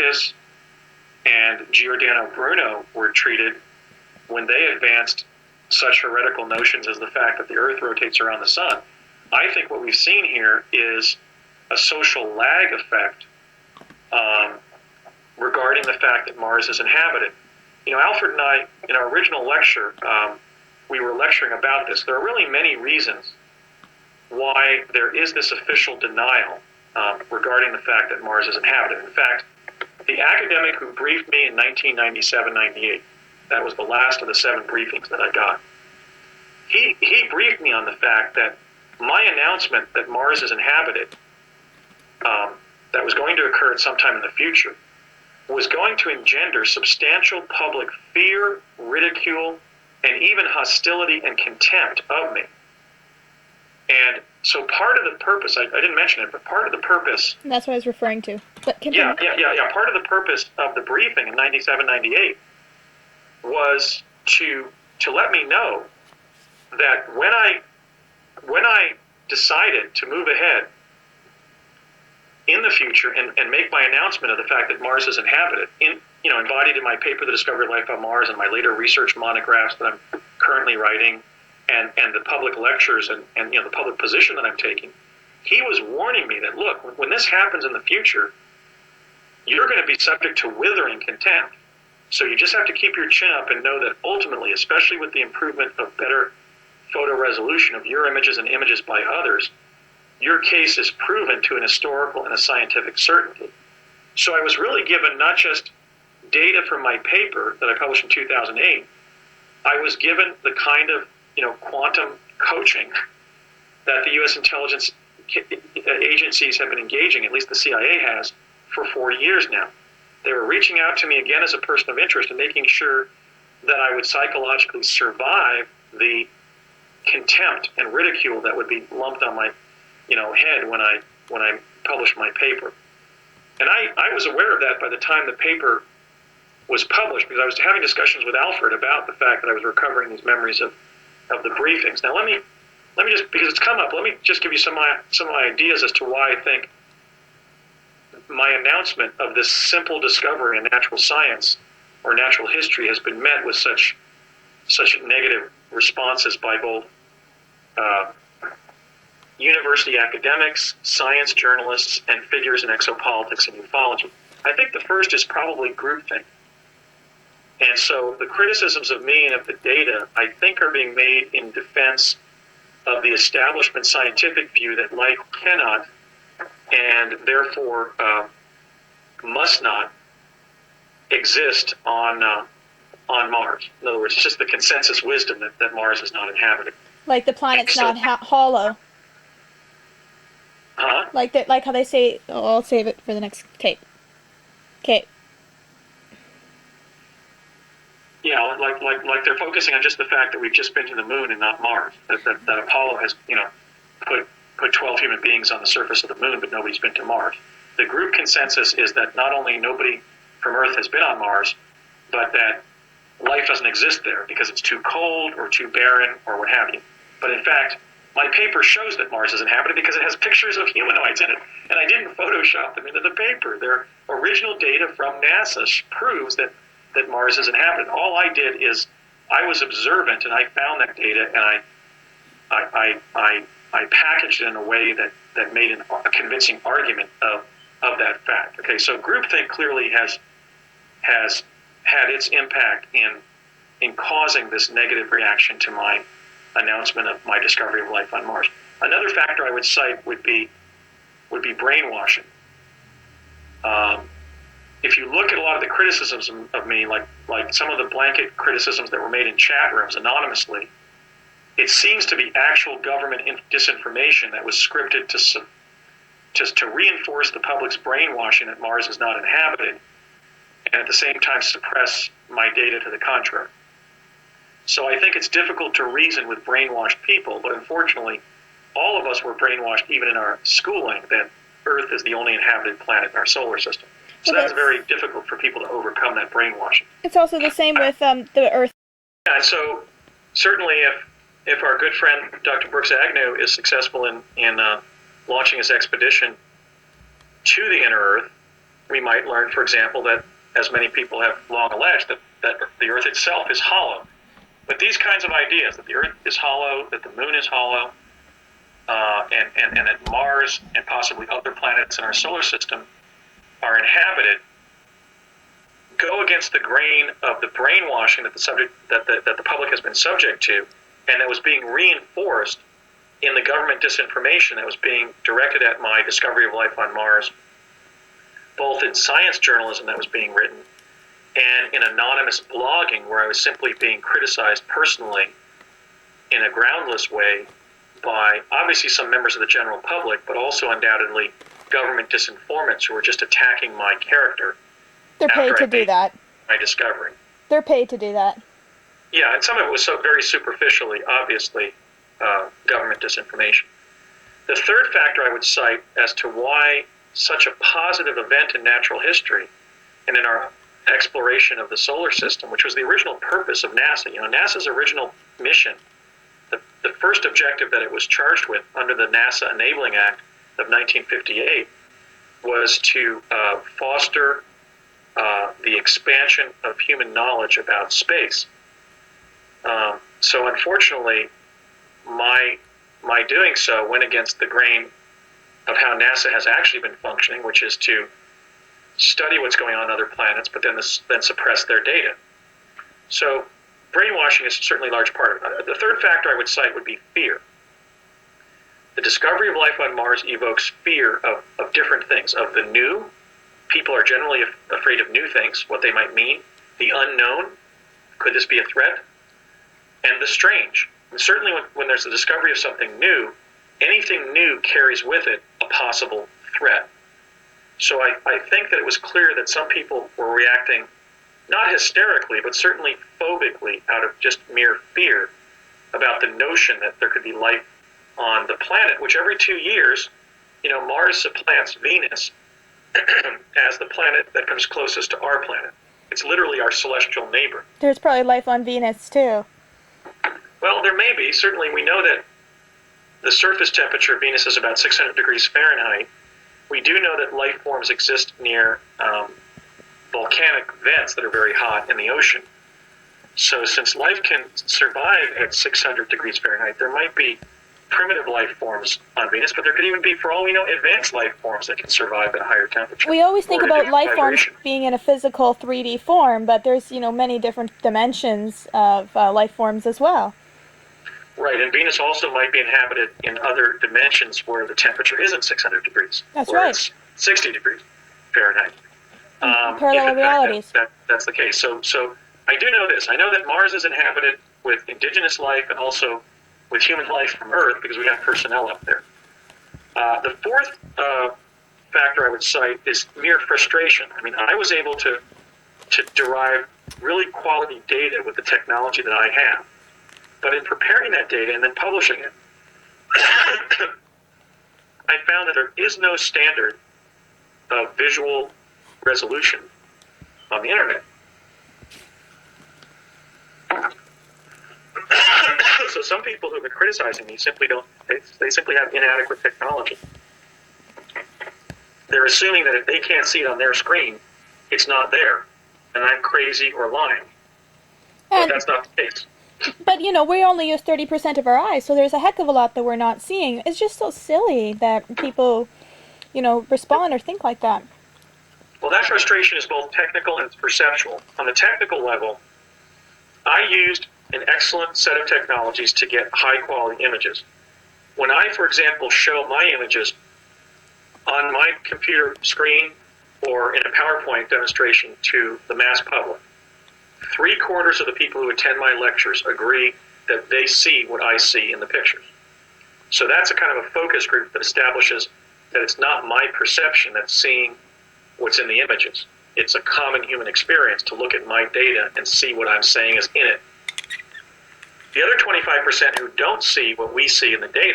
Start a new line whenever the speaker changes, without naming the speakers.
scientists and Giordano Bruno were treated when they advanced such heretical notions as the fact that the Earth rotates around the sun. I think what we've seen here is a social lag effect regarding the fact that Mars is inhabited. Alfred and I, in our original lecture, we were lecturing about this. There are really many reasons why there is this official denial regarding the fact that Mars is inhabited. In fact, the academic who briefed me in 1997-98, that was the last of the 7 briefings that I got, he briefed me on the fact that my announcement that Mars is inhabited, that was going to occur at some time in the future, was going to engender substantial public fear, ridicule, and even hostility and contempt of me. And so part of the purpose, I didn't mention it, but part of the purpose...
And that's what I was referring to. But continue.
Yeah. Part of the purpose of the briefing in 97-98 was to let me know that when I decided to move ahead in the future and make my announcement of the fact that Mars is inhabited, embodied in my paper, The Discovery of Life on Mars, and my later research monographs that I'm currently writing, and the public lectures and the public position that I'm taking, he was warning me that, look, when this happens in the future, you're going to be subject to withering contempt. So you just have to keep your chin up and know that ultimately, especially with the improvement of better photo resolution of your images and images by others, your case is proven to an historical and a scientific certainty. So I was really given not just data from my paper that I published in 2008, I was given the kind of quantum coaching that the U.S. intelligence agencies have been engaging, at least the CIA has, for 4 years now. They were reaching out to me again as a person of interest and making sure that I would psychologically survive the contempt and ridicule that would be lumped on my head when I published my paper. And I was aware of that by the time the paper was published, because I was having discussions with Alfred about the fact that I was recovering these memories of the briefings. Now let me just, because it's come up, let me just give you some ideas as to why I think my announcement of this simple discovery in natural science or natural history has been met with such negative responses by both university academics, science journalists, and figures in exopolitics and ufology. I think the first is probably groupthink. And so the criticisms of me and of the data, I think, are being made in defense of the establishment scientific view that life cannot and therefore must not exist on Mars. In other words, it's just the consensus wisdom that Mars is not inhabited.
Like the planet's not hollow.
Huh?
Like how they say, I'll save it for the next tape. Okay.
Yeah, like they're focusing on just the fact that we've just been to the moon and not Mars. That Apollo has, put 12 human beings on the surface of the moon, but nobody's been to Mars. The group consensus is that not only nobody from Earth has been on Mars, but that life doesn't exist there because it's too cold or too barren or what have you. But in fact, my paper shows that Mars is inhabited because it has pictures of humanoids in it, and I didn't Photoshop them into the paper. Their original data from NASA proves that Mars is inhabited. All I did is I was observant, and I found that data, and I packaged it in a way that made a convincing argument of that fact. Okay, so groupthink clearly has had its impact in causing this negative reaction to my announcement of my discovery of life on Mars. Another factor I would cite would be brainwashing. If you look at a lot of the criticisms of me, like some of the blanket criticisms that were made in chat rooms anonymously, it seems to be actual government disinformation that was scripted to reinforce the public's brainwashing that Mars is not inhabited, and at the same time suppress my data to the contrary. So I think it's difficult to reason with brainwashed people, but unfortunately, all of us were brainwashed even in our schooling that Earth is the only inhabited planet in our solar system. So that's very difficult for people to overcome that brainwashing.
It's also the same with the Earth.
Yeah, and so certainly if our good friend Dr. Brooks Agnew is successful in launching his expedition to the inner Earth, we might learn, for example, that, as many people have long alleged, that the Earth itself is hollow. But these kinds of ideas, that the Earth is hollow, that the Moon is hollow, and that Mars and possibly other planets in our solar system are inhabited, go against the grain of the brainwashing that the public has been subject to, and that was being reinforced in the government disinformation that was being directed at my discovery of life on Mars, both in science journalism that was being written and in anonymous blogging where I was simply being criticized personally in a groundless way by obviously some members of the general public, but also undoubtedly government disinformants who were just attacking my character.
They're paid to do that.
My discovery.
They're paid to do that.
Yeah, and some of it was so very superficially, obviously, government disinformation. The third factor I would cite as to why such a positive event in natural history and in our exploration of the solar system, which was the original purpose of NASA. NASA's original mission, the first objective that it was charged with under the NASA Enabling Act of 1958 was to foster the expansion of human knowledge about space. So unfortunately, my doing so went against the grain of how NASA has actually been functioning, which is to study what's going on other planets, but then suppress their data. So brainwashing is certainly a large part of it. The third factor I would cite would be fear. The discovery of life on Mars evokes fear of different things, of the new. People are generally afraid of new things, what they might mean. The unknown, could this be a threat? And the strange. And certainly when there's the discovery of something new, anything new carries with it a possible threat. So I think that it was clear that some people were reacting, not hysterically, but certainly phobically, out of just mere fear about the notion that there could be life on the planet, which every 2 years, Mars supplants Venus as the planet that comes closest to our planet. It's literally our celestial neighbor.
There's probably life on Venus, too.
Well, there may be. Certainly, we know that the surface temperature of Venus is about 600 degrees Fahrenheit. We do know that life forms exist near volcanic vents that are very hot in the ocean. So since life can survive at 600 degrees Fahrenheit, there might be primitive life forms on Venus, but there could even be, for all we know, advanced life forms that can survive at a higher temperature.
We always think about life forms being in a physical 3D form, but there's, many different dimensions of life forms as well.
Right, and Venus also might be inhabited in other dimensions where the temperature isn't 600 degrees.
That's right.
It's 60 degrees Fahrenheit.
Parallel realities.
That's the case. So I do know this. I know that Mars is inhabited with indigenous life and also with human life from Earth because we have personnel up there. The fourth factor I would cite is mere frustration. I mean, I was able to derive really quality data with the technology that I have. But in preparing that data and then publishing it, I found that there is no standard of visual resolution on the internet. So some people who have been criticizing me simply have inadequate technology. They're assuming that if they can't see it on their screen, it's not there, and I'm crazy or lying. But that's not the case.
But, we only use 30% of our eyes, so there's a heck of a lot that we're not seeing. It's just so silly that people, respond or think like that.
Well, that frustration is both technical and perceptual. On the technical level, I used an excellent set of technologies to get high-quality images. When I, for example, show my images on my computer screen or in a PowerPoint demonstration to the mass public, 3/4 of the people who attend my lectures agree that they see what I see in the pictures. So that's a kind of a focus group that establishes that it's not my perception that's seeing what's in the images. It's a common human experience to look at my data and see what I'm saying is in it. The other 25% who don't see what we see in the data